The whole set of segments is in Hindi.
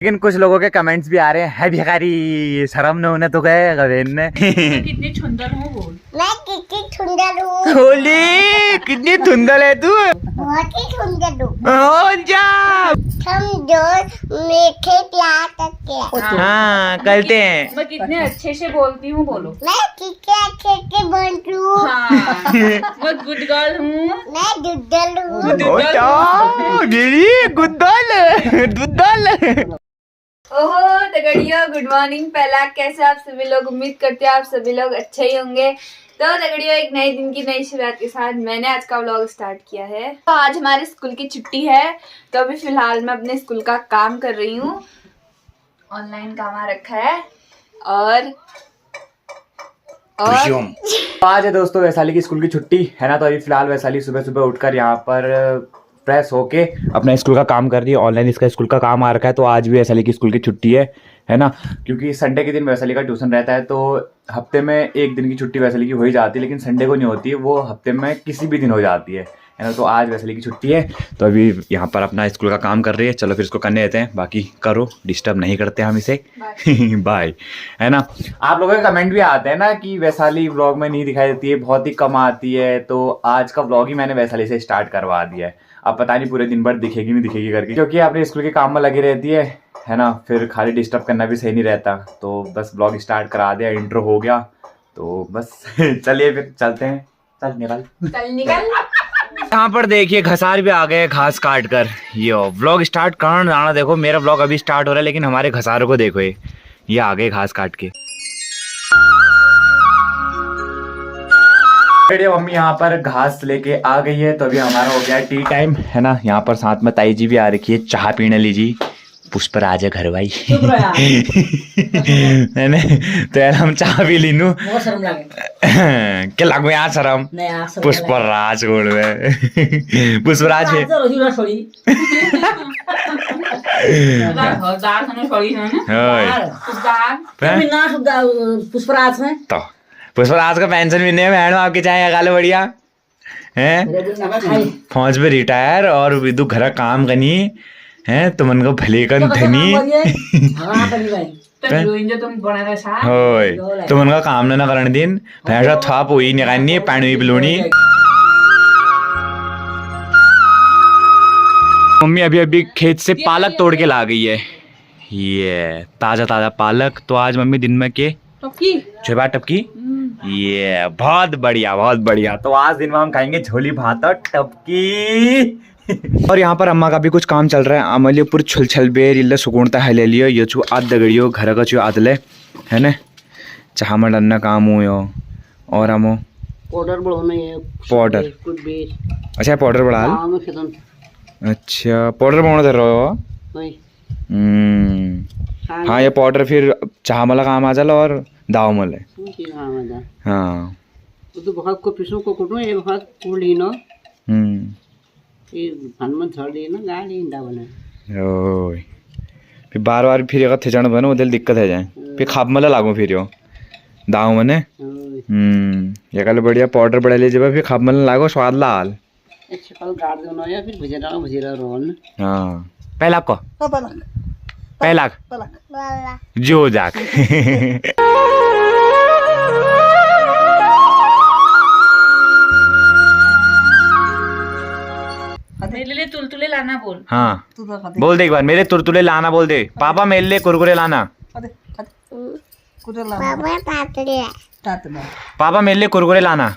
लेकिन कुछ लोगों के कमेंट्स भी आ रहे हैं भिखारी शर्म न होने तो गए गवेन ने कितनी सुंदर हूँ बोल। मैं कितनी सुंदर हूँ। होली कितनी धुंधल है तू। बहुत ही सुंदर हूँ। हो जा समझो मीठे प्यार करके। हाँ करते हैं। मैं कितने अच्छे से बोलती हूँ बोलो। मैं कितने अच्छे से बोलती हूँ। हाँ मैं गुड गर्ल हूँ। मैं दुद्धल हूँ। हो जा मेरी गुद्दल दुद्धल। ओहो तगड़िया, गुड मॉर्निंग। पहला कैसे आप सभी लोग, उम्मीद करते हैं आप सभी लोग अच्छे ही होंगे। तो तगड़िया, एक नए दिन की नई शुरुआत के साथ मैंने आज का व्लॉग स्टार्ट किया है। तो आज हमारे स्कूल की छुट्टी है, तो अभी फिलहाल मैं अपने स्कूल का काम कर रही हूँ। ऑनलाइन काम आ रखा है और आज है दोस्तों वैशाली की स्कूल की छुट्टी है ना। तो अभी फिलहाल वैशाली सुबह सुबह उठकर यहाँ पर फ्रेश होके अपना स्कूल का काम कर रही है। ऑनलाइन इसका स्कूल का काम आ रखा है। तो आज भी वैशाली की स्कूल की छुट्टी है ना। क्योंकि संडे के दिन वैशाली का ट्यूशन रहता है, तो हफ्ते में एक दिन की छुट्टी वैशाली की हो ही जाती है, लेकिन संडे को नहीं होती है, वो हफ्ते में किसी भी दिन हो जाती है ना। तो आज वैशाली की छुट्टी है, तो अभी यहाँ पर अपना स्कूल का काम कर रही है। चलो फिर इसको करने देते हैं, बाकी करो, डिस्टर्ब नहीं करते हम इसे। बाय है ना। आप लोगों के कमेंट भी आते हैं ना कि वैशाली व्लॉग में नहीं दिखाई देती है, बहुत ही कम आती है। तो आज का व्लॉग ही मैंने वैशाली से स्टार्ट करवा दिया है। अब पता नहीं पूरे दिन भर दिखेगी नहीं दिखेगी करके, क्योंकि अपने स्कूल के काम में लगी रहती है ना। फिर खाली डिस्टर्ब करना भी सही नहीं रहता, तो बस ब्लॉग स्टार्ट करा दिया, इंट्रो हो गया, तो बस चलिए फिर चलते हैं। चल निकल। यहाँ पर देखिए घसार भी आ गए घास काट कर। यो व्लॉग स्टार्ट करना जाना, देखो मेरा व्लॉग अभी स्टार्ट हो रहा है, लेकिन हमारे घसारों को देखो, ये आ गए घास काट के। मम्मी यहाँ पर घास लेके आ गई है, तो अभी हमारा हो गया है टी टाइम है ना। यहाँ पर साथ में ताई जी भी आ रखी है, चाह पीने लीजिए। पुष्पराज है घर भाई मैंने तो यार हम चाह भी ली नू क्या लगो यार शर्म। पुष्पराज गोल में पुष्पराज है पुष्पराज में तो पुष्पराज का पेंशन भी नहीं है मैडम आपकी, चाहे गाले बढ़िया है। फौज में रिटायर और विदु घर काम करनी है, तो मन को भले कर धनी तो मन का काम ना करने दिन भैंसा था पोई निकालनी पानी पिलोनी। मम्मी अभी अभी खेत से पालक तोड़ के ला गई है, ये ताजा ताजा पालक। तो आज मम्मी दिन में के छोबा टपकी, ये बहुत बढ़िया बहुत बढ़िया। तो आज दिन में हम खाएंगे झोली भात और टपकी। और यहाँ पर अम्मा का भी कुछ काम चल रहा है। अमलियो पूरी छुल छल बेर इल्ले सुकूनता है ले लियो, ये छू आद दगड़ियो घर का छू आदले है ना। चाह में डरना काम हो यो और हमो पाउडर बढ़ाना है। पाउडर कुछ बेच अच्छा पाउडर बढ़ा। अच्छा पाउडर बनाना दे रहे हो। हाँ ये पाउडर फिर चाह वाला काम आ जाला और दाव मले। हाँ तो बहुत को पिसो को कुटो ये बहुत कुली ना ये हनुमान छोड़ी ना गाड़ी इंदा बना। ओए फिर बार बार फिर अगर थिजण बनो उधर दिक्कत है जाए, फिर खाप मला लागो फिर यो दाव मने। ये कल बढ़िया पाउडर बढ़ा ले जब फिर खाप मला लागो स्वाद लाल। अच्छा कल गाड़ दो ना या फिर भजेरा रोन। हाँ पहला को पहला जो जाक मेरे लिए तुलतुले लाना बोल। हाँ बोल दे एक बार, मेरे तुरतुले लाना बोल दे। पापा मेरे लिए कुरकुरे लाना। पापा मेरे लिए कुरकुरे लाना।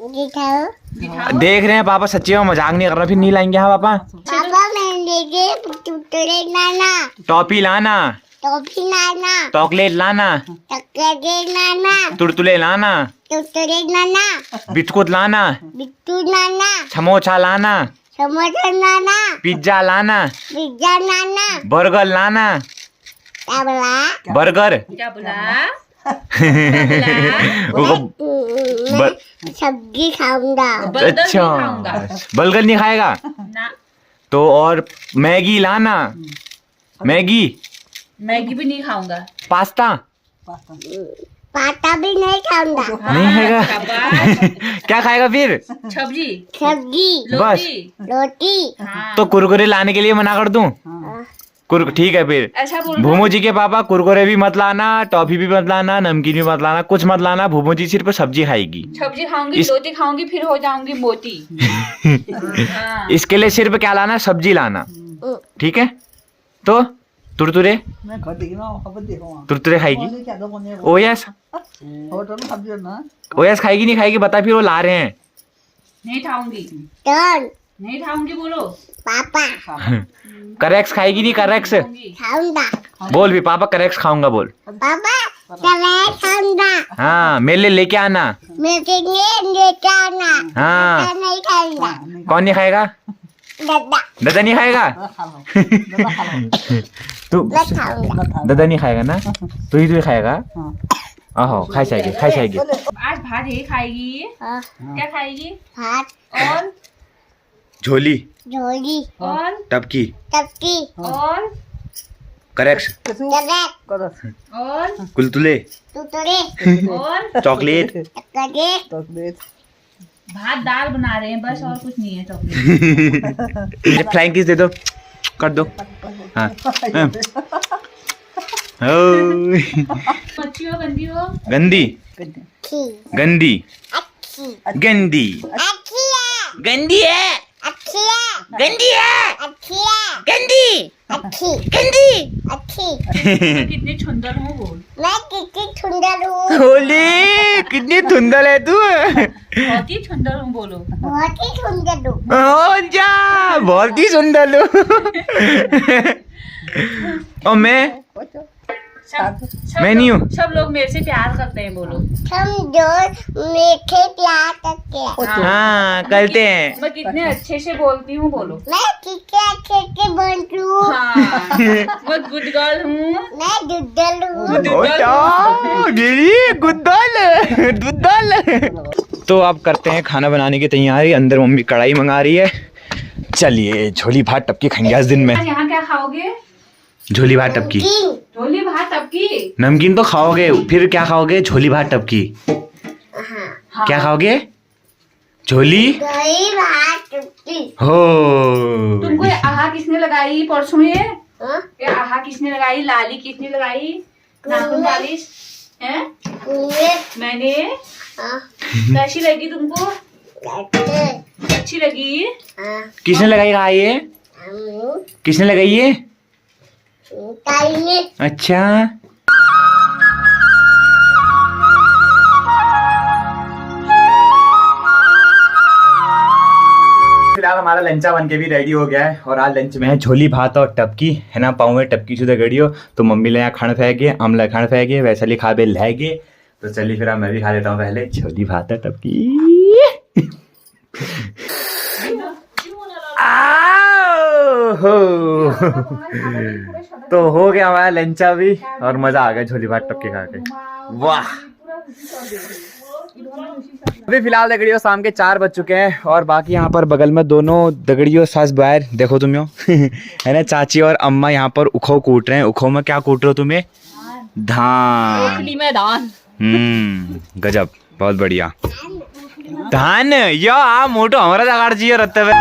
देख रहे हैं पापा सच्ची में मजाक नहीं कर रहा, फिर नहीं लाएंगे। हाँ पापा टॉपी लाना, चॉकलेट लाना, तुरतुले लाना, बिस्कुट लाना, समोसा लाना, पिज्जा लाना, बर्गर लाना। बर्गर क्या बोला? सब्जी खाऊंगा। अच्छा बर्गर नहीं खाएगा ना। तो और मैगी लाना। मैगी भी नहीं खाऊंगा। पास्ता पाता भी नहीं खाऊंगा। नहीं खाएगा क्या खाएगा फिर? सब्जी बस रोटी। तो कुरकुरे लाने के लिए मना कर दूं? ठीक है फिर ऐसा बोल भूमो जी के पापा कुरकुरे भी मत लाना, टॉफी भी मत लाना, नमकीन भी मत लाना, कुछ मत लाना। भूमो जी सिर्फ सब्जी खाएगी। सब्जी खाऊंगी, रोटी खाऊंगी, फिर हो जाऊंगी मोटी। हाँ। इसके लिए सिर्फ क्या लाना, सब्जी लाना, ठीक है। तो तुरतुरे तुरतुरे खाएगी। ओयस ओयस खाएगी नहीं खाएगी बता, फिर वो ला रहे हैं। नहीं खाऊंगी, डन नहीं खाऊंगी बोलो। पापा करेक्स खाएगी नहीं, करेक्स खाऊंगा। बोल भी, पापा करेक्स खाऊंगा बोल। पापा मैं खाऊंगा। हाँ मेरे लिए लेके आना। मेरे लिए लेके आना। हाँ मैं नहीं खाऊंगा। कौन नहीं खाएगा? दादा दादा नहीं खाएगा। तू मैं खाऊंगा। दादा नहीं खाएगा ना, तू ही खाएगा। आहो खाई जाएगी, खाई जाएगी। आज भात यही खाएगी। हाँ, क्या खाएगी? भात और झोली झोली और टपकी टपकी और करेक्स डबक और कुलतुले टुटरे और चॉकलेट। टकरे भात दाल बना रहे हैं बस, और कुछ नहीं है। चॉकलेट फ्लाइंग किस दे दो, कर दो। हाँ अच्छी हो गंदी हो? गंदी खी गंदी अच्छी गंदी अच्छी है गंदी है, अच्छी है गंदी है, अच्छी है गंदी अच्छी गंदी। अच्छी। कितनी सुंदर हूँ बोल। मैं कितनी सुंदर हूँ। होली कितनी धुंधल है तू। बहुत ही सुंदर हूँ बोलो। बहुत ही सुंदर हूँ। ओ जा, बहुत ही सुंदर हो। और मैं मैं नहीं हूँ। सब लोग मेरे से प्यार करते हैं बोलो। हम जो मीठे प्यार करते हैं। हाँ करते हैं। मैं कितने अच्छे से बोलती हूँ बोलो। मैं कितने अच्छे से बोलती हूँ। हाँ। मैं गुड गर्ल हूँ। मैं दुद्धल हूँ। ओ जा, मेरी गुद्दल गुद्दल। तो अब करते हैं खाना बनाने की तैयारी। अंदर मम्मी कढ़ाई मंगा रही है। चलिए झोली भात टपकी खाएंगे आज दिन में। आज यहाँ क्या खाओगे? झोली भात टपकी। किंग झोली भात टपकी। नमकीन तो खाओगे, फिर क्या खाओगे? झोली भात टपकी। हाँ। क्या खाओगे? झोली दही भात टुकड़ी। हो। तुमको ये आहा किसने लगाई परसों? ये हाँ? आहा किसने लगाई? लाली किसने लगाई? नाखून पालिश है कुएं। मैंने। हाँ, कैसी लगी तुमको? लगते। अच्छी लगी? हाँ, किसने लगाई कहा ये? हम किसने लगाई ये? ताई ने। अच्छा फिलहाल हमारा लंचा बन के भी रेडी हो गया है। और आज लंच में है झोली भात और टपकी है ना। पाँव में टपकी सुधा गड़ियो तो मम्मी ले यहाँ खाना फेंके, हम ले खाना फेंके, वैसे ही खा बे लहगे। तो चलिए फिर मैं भी खा लेता हूँ पहले झोली भात और टपकी। तो हो गया हमारा लंचा भी और मजा आ गया झोली भात टपकी खा के। वाह। अभी फिलहाल दगड़ियों शाम के 4 बज चुके हैं और बाकी यहाँ पर बगल में दोनों दगड़ियों सास बाहर देखो तुम यो है ना। चाची और अम्मा यहाँ पर उखो कूट रहे हैं। उखो में क्या कूट रहे हो तुम्हें? धान। गजब, बहुत बढ़िया धान। यो आ मोटो हमारा जगाड़ चाहिए रहते हुए।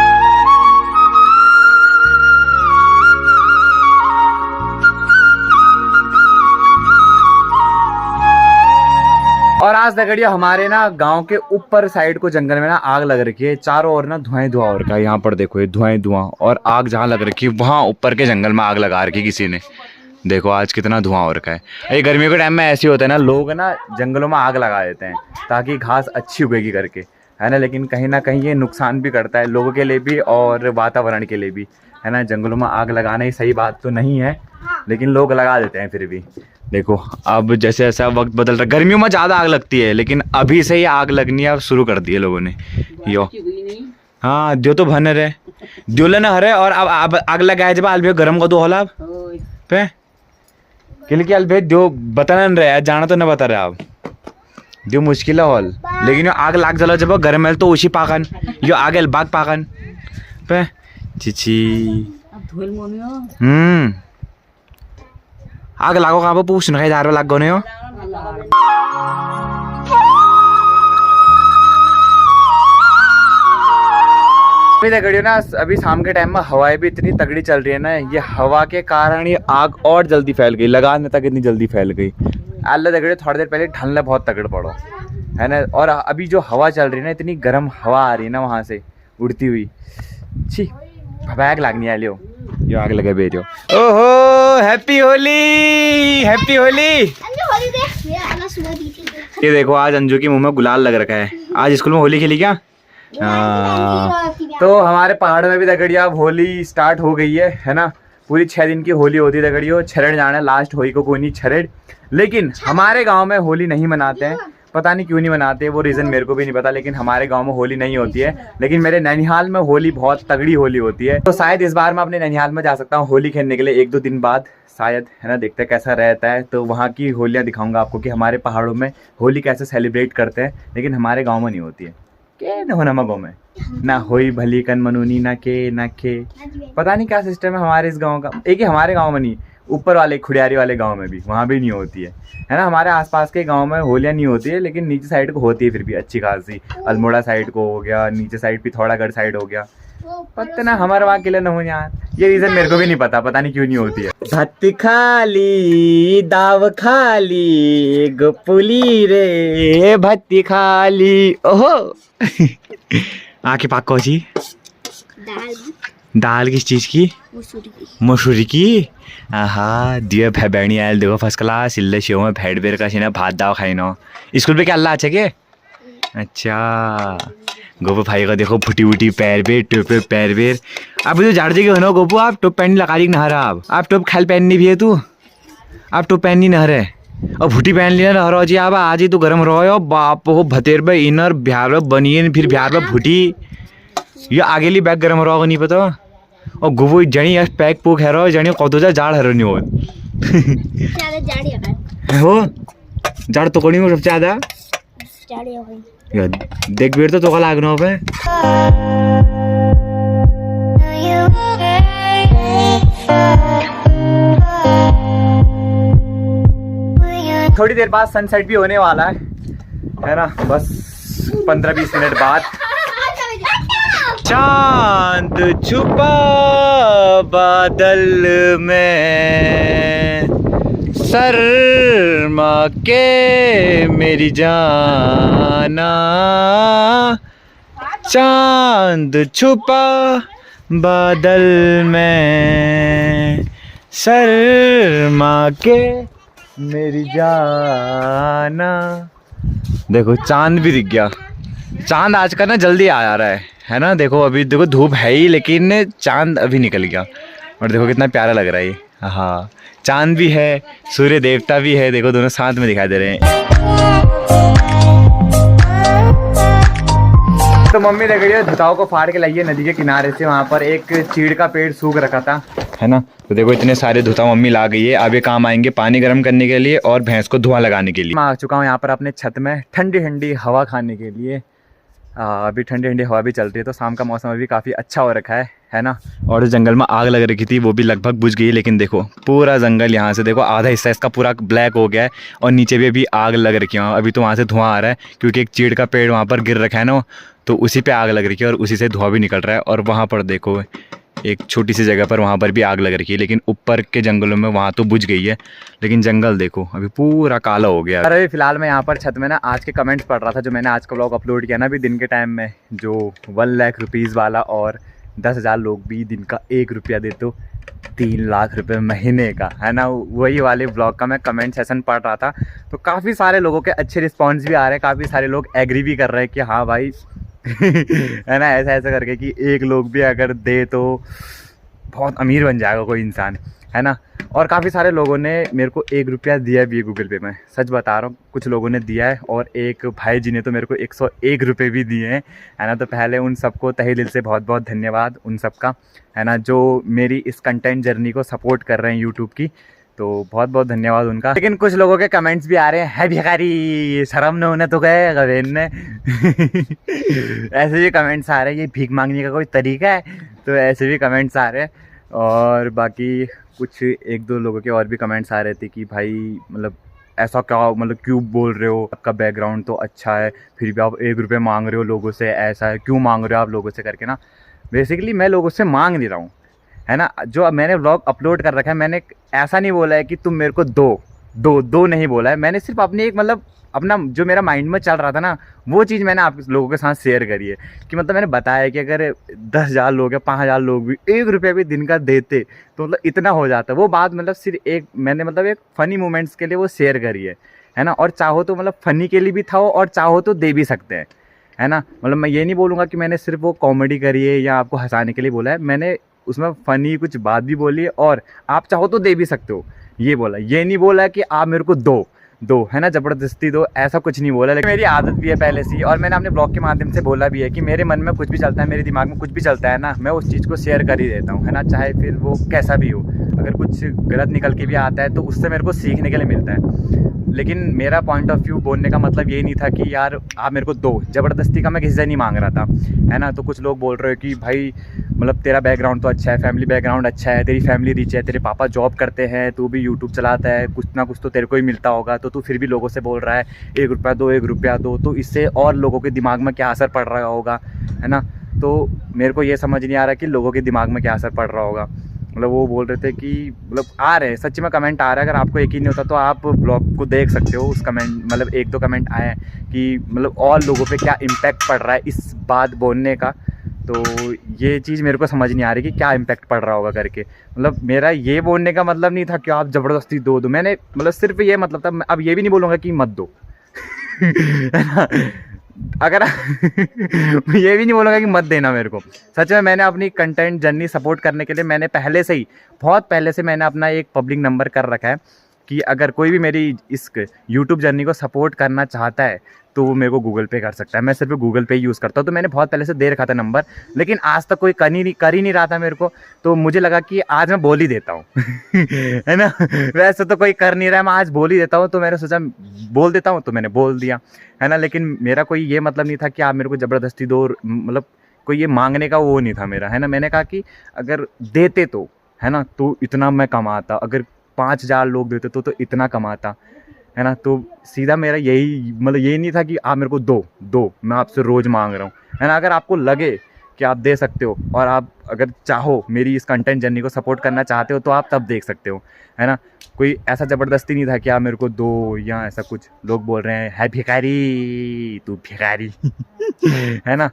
और आज दगड़िया हमारे ना गांव के ऊपर साइड को जंगल में ना आग लग रखी है। चारों ओर ना धुआं धुआं हो रखा है। यहाँ पर देखो ये धुआं धुआं, और आग जहाँ लग रखी है वहाँ ऊपर के जंगल में आग लगा रखी किसी ने। देखो आज कितना धुआं हो रखा है। ये गर्मियों के टाइम में ऐसे होता है ना, लोग ना जंगलों में आग लगा देते हैं ताकि घास अच्छी उगेगी करके, है ना। लेकिन कहीं ना कहीं ये नुकसान भी करता है लोगों के लिए भी और वातावरण के लिए भी, है ना। जंगलों में आग लगाना ही सही बात तो नहीं है, लेकिन लोग लगा देते हैं फिर भी। देखो अब जैसे ऐसा वक्त बदल रहा है, गर्मियों में ज़्यादा आग लगती है लेकिन अभी से ही आग लगनी अब शुरू कर दी है लोगों ने। यो हाँ द्यो तो भन रहे द्योले ना हरे। और अब आग लगाए जब आल गर्म को दो होला पे कि आल भे द्यो बता न रहे, जाना तो न बता रहे आप द्यो मुश्किल है हॉल। लेकिन यो आग लाग जला जब गर्म है तो उसी पाकन यो आगे बाग पाकन पे चिची। आग लागो कहाँ पर पूछ नहीं जा रहा लाग गने हो। अभी देखिए ना, अभी शाम के टाइम में हवाएं भी इतनी तगड़ी चल रही है ना, ये हवा के कारण ये आग और जल्दी फैल गई, लगाने तक इतनी जल्दी फैल गई। अल्लाह देखिए थोड़ी देर पहले ढलने बहुत तगड़ पड़ो है ना, और अभी जो हवा चल रही है ना, इतनी गर्म हवा आ रही है ना वहाँ से उड़ती हुई, छी आग लगनी है। लियो ये आग लगे भेजो। ओहो हैप्पी होली, हैप्पी होली। ये देखो आज अंजू के मुंह में गुलाल लग रखा है। आज स्कूल में होली खेली क्या? तो हमारे पहाड़ में भी दगड़िया अब होली स्टार्ट हो गई है ना। पूरी 6 दिन की होली होती है दगड़ियों। छरेड़ जाना लास्ट होली को कोई नहीं छरेड़। लेकिन हमारे गांव में होली नहीं मनाते हैं, पता नहीं क्यों नहीं मनाते, वो रीज़न मेरे को भी नहीं पता। लेकिन हमारे गांव में होली नहीं होती है, लेकिन मेरे नैनीहाल में होली बहुत तगड़ी होली होती है। तो शायद इस बार मैं अपने नैनीहाल में जा सकता हूँ होली खेलने के लिए 1-2 दिन बाद शायद, है ना। देखते हैं कैसा रहता है, तो वहाँ की होलियाँ दिखाऊंगा आपको कि हमारे पहाड़ों में होली कैसे सेलिब्रेट करते हैं। लेकिन हमारे गाँव में नहीं होती है के न होना गाँव में ना होई भली कन मनूनी ना के पता नहीं क्या सिस्टम है हमारे इस गांव का। एक ही हमारे गांव में नहीं, ऊपर वाले खुड़ियारी वाले गांव में भी, वहाँ भी नहीं होती है ना। हमारे आसपास के गांव में होलियाँ नहीं होती है, लेकिन नीचे साइड को होती है फिर भी अच्छी खासी। अल्मोड़ा साइड को हो गया, नीचे साइड पिथौरागढ़ साइड हो गया, पता ना हमारे वहाँ के लिए न हो यार। ये रीज़न मेरे को भी नहीं पता, पता नहीं क्यों नहीं होती है। भत्ती खाली दाव खाली गोपुली रे भत्ती खाली। ओहो आके पाक कौची दाल किस चीज की? मसूरी की। हाँ दिए भेड़ी आयल देखो फर्स्ट क्लास सिल्ले शेव में भेड़ बेर का सीना भात दाव खाई नो। स्कूल पे क्या अल्लाह अच्छा के? अच्छा गोपू भाई का देखो फुटी उटी पैर बेर टोपे पैर बेर। अब तो झाड़ देगी हो गोपू, आप टोप पहननी लगा दी नहा रहा। आप टोप खाल पहननी भी है तू, आप टोप पहननी नह रहे और फुटी पहन लिया ना हरो जी। अब आज ही तो गर्म रहो बाप हो भतेर पे इनर बिहार बनिए फिर बिहार पे फुटी ये आगे ली बैग गर्म रहो नहीं पता। और गुबो जनी यार पैक पुक है रो जनी कतो जा जाड़ हरो नहीं हो हो जाड़ तो कोनी में सबसे ज्यादा देख बेर तो का लागनो पे। थोड़ी देर बाद सनसेट भी होने वाला है ना, बस 15-20 मिनट बाद। चांद छुपा बादल में शर्मा के मेरी जाना, चांद छुपा बादल में शर्मा के मेरी जाना। देखो चांद भी दिख गया। चांद आज का ना जल्दी आ रहा है ना। देखो अभी देखो धूप है ही, लेकिन चांद अभी निकल गया और देखो कितना प्यारा लग रहा है ये। हाँ चांद भी है, सूर्य देवता भी है, देखो दोनों साथ में दिखाई दे रहे हैं। तो मम्मी देख रही है धुताओं को फाड़ के लाइए नदी के किनारे से। वहाँ पर एक चीड़ का पेड़ सूख रखा था है ना, तो देखो इतने सारे धुता मम्मी ला गई है। अब ये काम आएंगे पानी गर्म करने के लिए और भैंस को धुआं लगाने के लिए। मैं आ चुका हूँ यहाँ पर अपने छत में ठंडी ठंडी हवा खाने के लिए। अभी ठंडी ठंडी हवा भी चल रही है, तो शाम का मौसम अभी काफ़ी अच्छा हो रखा है ना। और जंगल में आग लग रखी थी वो भी लगभग बुझ गई, लेकिन देखो पूरा जंगल यहाँ से देखो आधा हिस्सा इसका पूरा ब्लैक हो गया है और नीचे भी अभी आग लग रखी है। अभी तो वहाँ से धुआं आ रहा है क्योंकि एक चीड़ का पेड़ वहाँ पर गिर रखा है ना, तो उसी पे आग लग रखी है और उसी से धुआं भी निकल रहा है। और वहाँ पर देखो एक छोटी सी जगह पर वहाँ पर भी आग लग रखी है, लेकिन ऊपर के जंगलों में वहाँ तो बुझ गई है, लेकिन जंगल देखो अभी पूरा काला हो गया। अरे फिलहाल मैं यहाँ पर छत में ना आज के कमेंट्स पढ़ रहा था, जो मैंने आज का व्लॉग अपलोड किया ना अभी दिन के टाइम में, जो 1 लाख रुपीज़ वाला और 10,000 लोग भी दिन का 1 रुपया दे तो 3 लाख रुपए महीने का, है ना। वही वाले ब्लॉग का मैं कमेंट सेशन पढ़ रहा था, तो काफ़ी सारे लोगों के अच्छे रिस्पॉन्स भी आ रहे हैं। काफ़ी सारे लोग एग्री भी कर रहे हैं कि हाँ भाई है ना, ऐसा ऐसा करके कि 1 लोग भी अगर दे तो बहुत अमीर बन जाएगा कोई इंसान, है ना। और काफ़ी सारे लोगों ने मेरे को 1 रुपया दिया भी है गूगल पे में, सच बता रहा हूँ। कुछ लोगों ने दिया है और एक भाई जी ने तो मेरे को 101 रुपये भी दिए हैं, है ना। तो पहले उन सबको तहे दिल से बहुत बहुत धन्यवाद उन सबका, है ना, जो मेरी इस कंटेंट जर्नी को सपोर्ट कर रहे हैं यूट्यूब की। तो बहुत बहुत धन्यवाद उनका। लेकिन कुछ लोगों के कमेंट्स भी आ रहे हैं, है भिखारी शर्म न होने तो गए गवेन ने ऐसे भी कमेंट्स आ रहे हैं, ये भीख मांगने का कोई तरीका है, तो ऐसे भी कमेंट्स आ रहे हैं। और बाकी कुछ 1-2 लोगों के और भी कमेंट्स आ रहे थे कि भाई मतलब ऐसा क्या, मतलब क्यों बोल रहे हो, आपका बैकग्राउंड तो अच्छा है फिर भी आप 1 रुपये मांग रहे हो लोगों से, ऐसा है क्यों मांग रहे हो आप लोगों से करके ना। बेसिकली मैं लोगों से मांग नहीं रहा हूँ, है ना। जो मैंने व्लॉग अपलोड कर रखा है, मैंने ऐसा नहीं बोला है कि तुम मेरे को दो नहीं बोला है। मैंने सिर्फ अपनी एक मतलब अपना जो मेरा माइंड में चल रहा था ना, वो चीज़ मैंने आप लोगों के साथ शेयर करी है कि मतलब मैंने बताया कि अगर 10,000 लोग या 5,000 लोग भी 1 रुपया भी दिन का देते तो मतलब इतना हो जाता। वो बात मतलब सिर्फ एक मैंने मतलब एक फ़नी मोमेंट्स के लिए वो शेयर करी है ना। और चाहो तो मतलब फ़नी के लिए भी था और चाहो तो दे भी सकते हैं, है ना। मतलब मैं ये नहीं बोलूँगा कि मैंने सिर्फ वो कॉमेडी करी है या आपको हंसाने के लिए बोला है। मैंने उसमें फ़नी कुछ बात भी बोली है और आप चाहो तो दे भी सकते हो, ये बोला। ये नहीं बोला कि आप मेरे को दो, है ना, ज़बरदस्ती दो, ऐसा कुछ नहीं बोला। लेकिन मेरी आदत भी है पहले से ही, और मैंने अपने ब्लॉग के माध्यम से बोला भी है कि मेरे मन में कुछ भी चलता है, मेरे दिमाग में कुछ भी चलता है ना, मैं उस चीज़ को शेयर कर ही देता हूँ, है ना। चाहे फिर वो कैसा भी हो, अगर कुछ गलत निकल के भी आता है तो उससे मेरे को सीखने के लिए मिलता है। लेकिन मेरा पॉइंट ऑफ व्यू बोलने का मतलब ये नहीं था कि यार आप मेरे को दो, ज़बरदस्ती का मैं किसी से नहीं मांग रहा था, है ना। तो कुछ लोग बोल रहे हो कि भाई मतलब तेरा बैकग्राउंड तो अच्छा है, फैमिली बैकग्राउंड अच्छा है, तेरी फैमिली रिच है, तेरे पापा जॉब करते हैं, तू भी यूट्यूब चलाता है, कुछ ना कुछ तो तेरे को ही मिलता होगा, तो तू फिर भी लोगों से बोल रहा है 1 रुपया दो, तो इससे और लोगों के दिमाग में क्या असर पड़ रहा होगा, है ना। तो मेरे को ये समझ नहीं आ रहा कि लोगों के दिमाग में क्या असर पड़ रहा होगा। मतलब वो बोल रहे थे कि मतलब आ रहे हैं, सच्ची में कमेंट आ रहा है। अगर आपको यकीन नहीं होता तो आप ब्लॉग को देख सकते हो, उस कमेंट मतलब 1-2 कमेंट आए हैं कि मतलब और लोगों पे क्या इम्पैक्ट पड़ रहा है इस बात बोलने का। तो ये चीज़ मेरे को समझ नहीं आ रही कि क्या इम्पैक्ट पड़ रहा होगा करके। मतलब मेरा ये बोलने का मतलब नहीं था कि आप ज़बरदस्ती दो। मैंने मतलब सिर्फ ये मतलब था, अब ये भी नहीं बोलूँगा कि मत दो है ना। अगर ये भी नहीं बोलूँगा कि मत देना मेरे को। सच में मैंने अपनी कंटेंट जर्नी सपोर्ट करने के लिए मैंने पहले से ही, बहुत पहले से मैंने अपना एक पब्लिक नंबर कर रखा है कि अगर कोई भी मेरी इस यूट्यूब जर्नी को सपोर्ट करना चाहता है तो वो मेरे को गूगल पे कर सकता है। मैं सिर्फ गूगल पे यूज़ करता हूँ, तो मैंने बहुत पहले से दे रखा था नंबर, लेकिन आज तक कोई कर ही नहीं रहा था मेरे को। तो मुझे लगा कि आज मैं बोल ही देता हूँ है ना। वैसे तो कोई कर नहीं रहा है, मैं आज बोल ही देता हूँ, तो मैंने सोचा बोल देता हूँ, तो मैंने बोल दिया, है ना। लेकिन मेरा कोई ये मतलब नहीं था कि आप मेरे को ज़बरदस्ती दो, मतलब कोई ये मांगने का वो नहीं था मेरा, है ना। मैंने कहा कि अगर देते तो, है ना, तो इतना मैं कमाता, अगर 5,000 लोग देते तो इतना कमाता, है ना। तो सीधा मेरा यही मतलब यही नहीं था कि आप मेरे को दो, मैं आपसे रोज़ मांग रहा हूँ, है ना। अगर आपको लगे कि आप दे सकते हो और आप अगर चाहो मेरी इस कंटेंट जर्नी को सपोर्ट करना चाहते हो तो आप तब देख सकते हो, है ना। कोई ऐसा ज़बरदस्ती नहीं था कि आप मेरे को दो या ऐसा कुछ। लोग बोल रहे हैं है भिखारी, तू भिखारी है ना।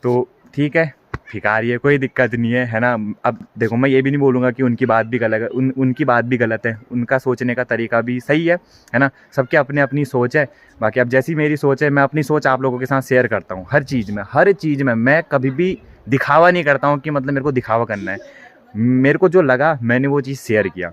तो ठीक है, भिखारी है, कोई दिक्कत नहीं है ना। अब देखो मैं ये भी नहीं बोलूँगा कि उनकी बात भी गलत है, उनकी बात भी गलत है, उनका सोचने का तरीका भी सही है ना। सबके अपने अपनी सोच है। बाकी अब जैसी मेरी सोच है, मैं अपनी सोच आप लोगों के साथ शेयर करता हूँ हर चीज़ में। मैं कभी भी दिखावा नहीं करता हूँ कि मतलब मेरे को दिखावा करना है। मेरे को जो लगा मैंने वो चीज़ शेयर किया,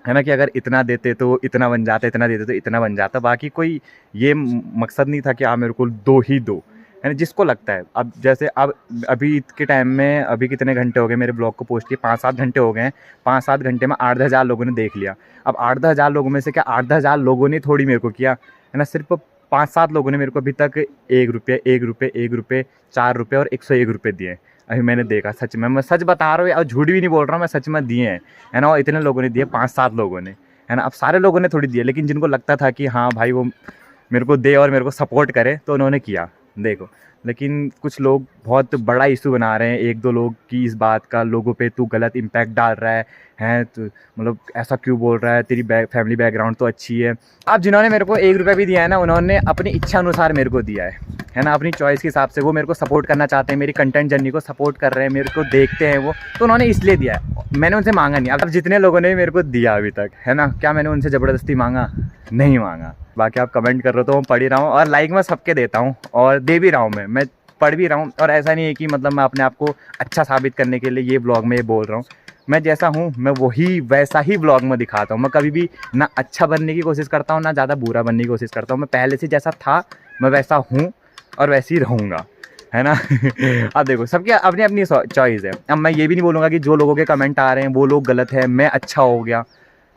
है ना, कि अगर इतना देते तो इतना बन जाता, इतना देते तो इतना बन जाता। बाकी कोई ये मकसद नहीं था कि आप मेरे को दो ही दो, है ना, जिसको लगता है। अब जैसे अब अभी के टाइम में अभी कितने घंटे हो गए मेरे ब्लॉग को पोस्ट किए, 5-7 घंटे हो गए हैं। 5-7 घंटे में 8-10 हज़ार लोगों ने देख लिया। अब 8-10 हज़ार लोगों में से क्या 8-10 हज़ार लोगों ने थोड़ी मेरे को किया, है ना। सिर्फ 5-7 लोगों ने मेरे को अभी तक 1 रुपये, 4 रुपये और 101 रुपये दिए। अभी मैंने देखा, सच में मैं सच बता रहा हूँ और झूठ भी नहीं बोल रहा हूँ, मैं सच में दिए हैं, है ना। और इतने लोगों ने दिए, 5-7 लोगों ने, है ना। अब सारे लोगों ने थोड़ी दिए, लेकिन जिनको लगता था कि हाँ भाई वो मेरे को दे और मेरे को सपोर्ट करे तो उन्होंने किया, देखो। लेकिन कुछ लोग बहुत बड़ा इशू बना रहे हैं, 1-2 लोग की इस बात का, लोगों पे तू गलत इम्पैक्ट डाल रहा है तो मतलब ऐसा क्यों बोल रहा है, तेरी फैमिली बैकग्राउंड तो अच्छी है। अब जिन्होंने मेरे को 1 रुपया भी दिया है ना, उन्होंने अपनी इच्छा अनुसार मेरे को दिया है ना, अपनी चॉइस के हिसाब से। वो मेरे को सपोर्ट करना चाहते हैं, मेरी कंटेंट जर्नी को सपोर्ट कर रहे हैं, मेरे को देखते हैं वो, तो उन्होंने इसलिए दिया है, मैंने उनसे मांगा नहीं। अब जितने लोगों ने मेरे को दिया अभी तक, है ना, क्या मैंने उनसे ज़बरदस्ती मांगा? नहीं मांगा। बाकी आप कमेंट कर रहे हो तो मैं पढ़ ही रहा हूँ, और लाइक मैं सबके देता हूँ और दे भी रहा हूँ, मैं पढ़ भी रहा हूँ। और ऐसा नहीं है कि मतलब मैं अपने आप को अच्छा साबित करने के लिए ये ब्लॉग में ये बोल रहा हूँ। मैं जैसा हूँ मैं वही वैसा ही ब्लॉग में दिखाता हूँ। मैं कभी भी ना अच्छा बनने की कोशिश करता हूँ ना ज़्यादा बुरा बनने की कोशिश करता हूँ। मैं पहले से जैसा था मैं वैसा हूँ और वैसे ही रहूँगा, है ना। अब देखो सबकी अपनी अपनी चॉइस है। अब मैं ये भी नहीं बोलूँगा कि जो लोगों के कमेंट आ रहे हैं वो लोग गलत है, मैं अच्छा हो गया,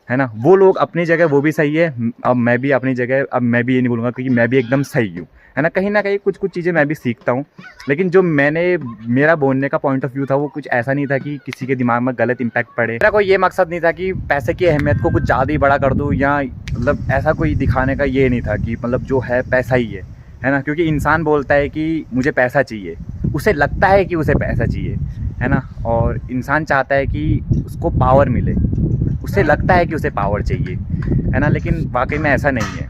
है ना। वो लोग अपनी जगह वो भी सही है, अब मैं भी अपनी जगह, अब मैं भी ये नहीं बोलूँगा क्योंकि मैं भी एकदम सही हूँ, है ना। कहीं ना कहीं कुछ चीज़ें मैं भी सीखता हूँ, लेकिन जो मेरा बोलने का पॉइंट ऑफ व्यू था वो कुछ ऐसा नहीं था कि किसी के दिमाग में गलत इम्पैक्ट पड़े। मेरा कोई ये मकसद नहीं था कि पैसे की अहमियत को कुछ ज़्यादा ही बड़ा कर दूँ, या मतलब ऐसा कोई दिखाने का ये नहीं था कि मतलब जो है पैसा ही है ना। क्योंकि इंसान बोलता है कि मुझे पैसा चाहिए, उसे लगता है कि उसे पैसा चाहिए, है ना। और इंसान चाहता है कि उसको पावर मिले, उसे लगता है कि उसे पावर चाहिए, है ना। लेकिन वाकई में ऐसा नहीं है,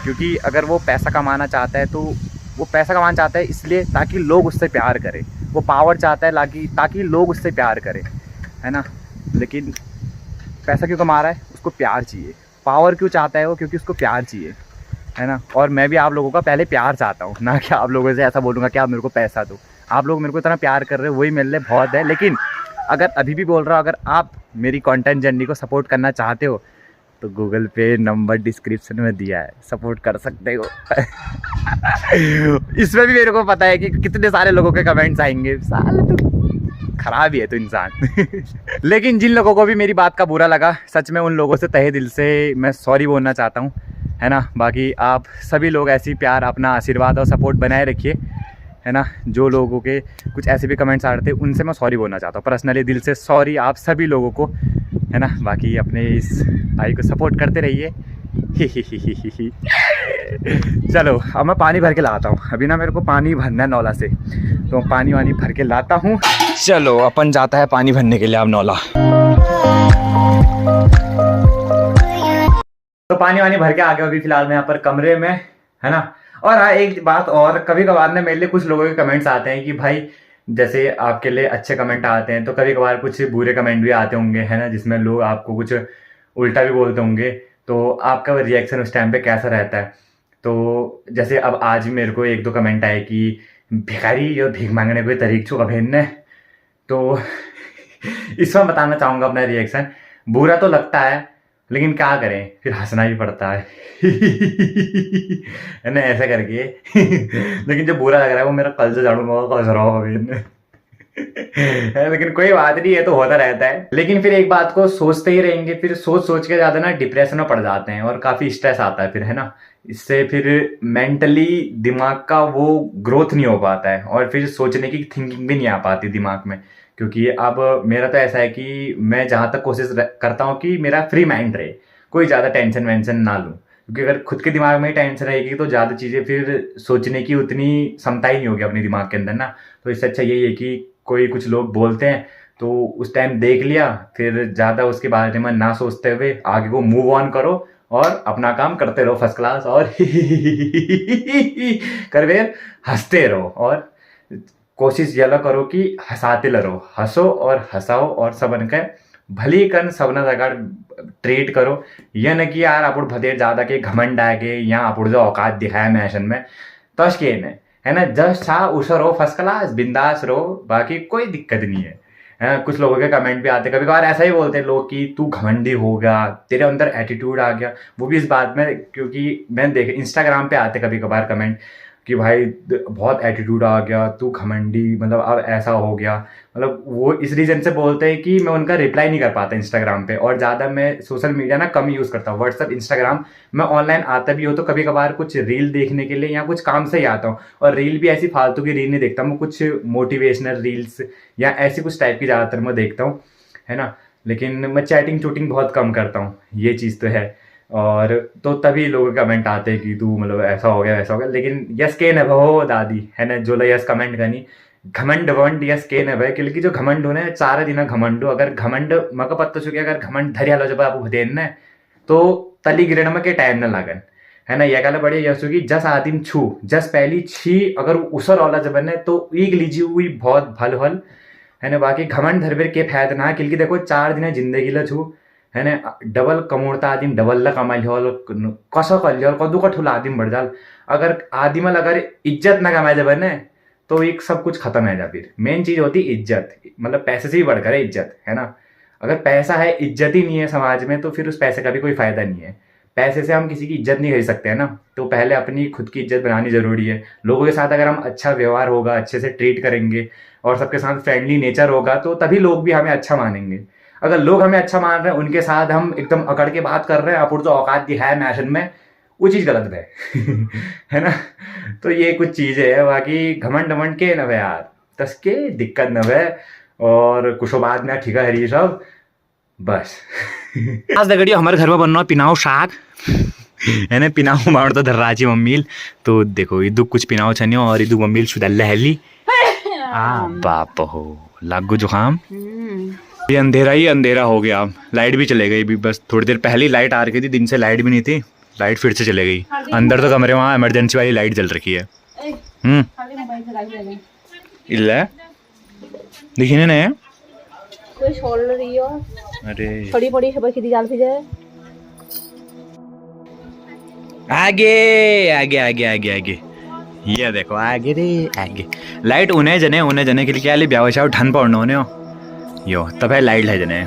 क्योंकि अगर वो पैसा कमाना चाहता है तो वो पैसा कमाना चाहता है इसलिए ताकि लोग उससे प्यार करें। वो पावर चाहता है ताकि लोग उससे प्यार करें, है ना। लेकिन पैसा क्यों कमा रहा है? उसको प्यार चाहिए। पावर क्यों चाहता है वो? क्योंकि उसको प्यार चाहिए, है ना। और मैं भी आप लोगों का पहले प्यार चाहता हूँ, ना कि आप लोगों से ऐसा बोलूँगा कि आप मेरे को पैसा दो। आप लोग मेरे को इतना प्यार कर रहे हो, वही मेरे लिए बहुत है। लेकिन अगर अभी भी बोल रहा हूँ, अगर आप मेरी कंटेंट जर्नी को सपोर्ट करना चाहते हो तो गूगल पे नंबर डिस्क्रिप्शन में दिया है, सपोर्ट कर सकते हो। इसमें भी मेरे को पता है कि कितने सारे लोगों के कमेंट्स आएंगे, साला तू खराब ही है तो इंसान। लेकिन जिन लोगों को भी मेरी बात का बुरा लगा, सच में उन लोगों से तहे दिल से मैं सॉरी बोलना चाहता हूँ, है ना। बाकी आप सभी लोग ऐसी प्यार, अपना आशीर्वाद और सपोर्ट बनाए रखिए, है ना। जो लोगों के कुछ ऐसे भी कमेंट्स आ रहे थे उनसे मैं सॉरी बोलना चाहता हूँ, पर्सनली दिल से सॉरी आप सभी लोगों को, है ना। बाकी अपने इस भाई को सपोर्ट करते रहिए। चलो अब मैं पानी भर के लाता हूँ, अभी ना मेरे को पानी भरना है नौला से, तो पानी वानी भर के लाता हूँ। चलो अपन जाता है पानी भरने के लिए अब नौला। तो पानी वानी भर के आ गया अभी फिलहाल मैं यहाँ पर कमरे में, है ना। और हाँ एक बात और, कभी कभार ना मेरे लिए कुछ लोगों के कमेंट्स आते हैं कि भाई जैसे आपके लिए अच्छे कमेंट आते हैं तो कभी कभार कुछ बुरे कमेंट भी आते होंगे, है ना, जिसमें लोग आपको कुछ उल्टा भी बोलते होंगे, तो आपका रिएक्शन उस टाइम पे कैसा रहता है। तो जैसे अब आज मेरे को 1-2 कमेंट आए कि भिखारी जो भीख मांगने कोई तरीक छो कभेन, तो इसमें बताना चाहूँगा अपना रिएक्शन। बुरा तो लगता है लेकिन क्या करें, फिर हंसना भी पड़ता है, है ना, ऐसा करके। लेकिन जो बुरा लग रहा है वो मेरा कल से झाड़ूंगा कस रहा हूँ अभी। लेकिन कोई बात नहीं है, तो होता रहता है। लेकिन फिर एक बात को सोचते ही रहेंगे, फिर सोच के ज्यादा ना डिप्रेशन में पड़ जाते हैं और काफी स्ट्रेस आता है फिर, है ना। इससे फिर मेंटली दिमाग का वो ग्रोथ नहीं हो पाता है और फिर सोचने की थिंकिंग भी नहीं आ पाती दिमाग में। क्योंकि अब मेरा तो ऐसा है कि मैं जहाँ तक कोशिश करता हूँ कि मेरा फ्री माइंड रहे, कोई ज़्यादा टेंशन वेंशन ना लूँ, क्योंकि अगर खुद के दिमाग में ही टेंशन रहेगी तो ज़्यादा चीज़ें फिर सोचने की उतनी क्षमता ही नहीं होगी अपने दिमाग के अंदर ना। तो इससे अच्छा यही है कि कोई कुछ लोग बोलते हैं तो उस टाइम देख लिया, फिर ज़्यादा उसके बारे में ना सोचते हुए आगे को मूव ऑन करो और अपना काम करते रहो फर्स्ट क्लास, और कर फिर हंसते रहो। और कोशिश ये करो कि हंसाते रहो, हंसो और हंसाओ और सबन के भली कन सबना जगह ट्रीट करो। यह न कि यार आप भदेर ज़्यादा के घमंड आके यहाँ आप जो औकात दिखाया मैशन में तश के न, है ना। जस्ट सा उसे रहो, फर्स्ट क्लास बिंदास रहो, बाकी कोई दिक्कत नहीं है। कुछ लोगों के कमेंट भी आते, कभी कभार ऐसा ही बोलते हैं लोग कि तू घमंडी हो गया, तेरे अंदर एटीट्यूड आ गया। वो भी इस बात में, क्योंकि मैं देख इंस्टाग्राम पे आते कभी कभार कमेंट कि भाई बहुत एटीट्यूड आ गया, तू घमंडी, मतलब अब ऐसा हो गया। मतलब वो इस रीज़न से बोलते हैं कि मैं उनका रिप्लाई नहीं कर पाता इंस्टाग्राम पे, और ज़्यादा मैं सोशल मीडिया ना कम यूज़ करता हूँ, व्हाट्सअप इंस्टाग्राम। मैं ऑनलाइन आता भी हो तो कभी कभार कुछ रील देखने के लिए या कुछ काम से ही आता हूँ, और रील भी ऐसी फालतू की रील नहीं देखता मैं, कुछ मोटिवेशनल रील्स या ऐसी कुछ टाइप की ज़्यादातर मैं देखता हूँ, है ना। लेकिन मैं चैटिंग चूटिंग बहुत कम करता हूँ, ये चीज़ तो है। और तो तभी लोगों के कमेंट आते हैं कि तू मतलब ऐसा हो गया वैसा हो गया। लेकिन यस के न भो दादी, है ना, जो यस कमेंट करनी घमंड वंड यस के न भाई, क्योंकि जो घमंड हो ना 4 दिन घमंड हो, अगर घमंड मका पत्ता चुके, अगर घमंड धरिया लो जब आप देन न तो तली गिरण में के टाइम न लागन, है ना। यह कहला बड़े यशु की जस आदिम छू जस पहली छी अगर उसर वाला जब न तो ईग लीजिए हुई बहुत भल भल, है ना। बाकी घमंड धरबेर के फायदा ना, क्योंकि देखो 4 दिन जिंदगी ल छू, है ना। डबल कमोड़ता आदिम डबल ल कमाल कसो कल कदू का ठुला आदिम बढ़ जाल। अगर आदिमल अगर इज्जत ना कमाए जब न तो एक सब कुछ खत्म है जा। फिर मेन चीज होती इज्जत, मतलब पैसे से ही बढ़कर है इज्जत, है ना। अगर पैसा है इज्जत ही नहीं है समाज में तो फिर उस पैसे का भी कोई फायदा नहीं है। पैसे से हम किसी की इज्जत नहीं खरीद सकते, है ना। तो पहले अपनी खुद की इज्जत बनानी जरूरी है। लोगों के साथ अगर हम अच्छा व्यवहार होगा, अच्छे से ट्रीट करेंगे और सबके साथ फ्रेंडली नेचर होगा तो तभी लोग भी हमें अच्छा मानेंगे। अगर लोग हमें अच्छा मान रहे हैं, उनके साथ हम एकदम अकड़ के बात कर रहे हैं, अपुर जो औकात दिखाया मैशन में, वो चीज़ गलत है। है ना। तो ये कुछ चीज़ें है, बाकी घमंड वमंड के न भे यार, तस्के दिक्कत न भे, और कुछो बाद में ठीक है ये सब बस। आज दगड़ियो हमारे घर में बनना पिनाओ शाक, है ना। पिनाओ मार तो धर्राची मम्मील, तो देखो इदु कुछ पिनाओ छनियो और इदु मम्मील शुदल्ला हेली, बाप हो लागू जुकाम। ये अंधेरा ही अंधेरा हो गया, लाइट भी चले गई भी, बस थोड़ी देर पहले ही लाइट आ रही थी, दिन से लाइट भी नहीं थी, लाइट फिर से चले गई। अंदर तो कमरे वहाँ इमरजेंसी वाली लाइट जल रखी है। इल्ला देखिए ने कोई छोड़ रही हो, अरे पड़ी पड़ी खबर की जाल भी जाए। आगे आगे आगे आगे आगे ये देखो आगे रे आगे लाइट उन्हें जने के लिए क्या ले ब्याह शाह ठंड पड़ना होने हो यो तब है लाइट है जने।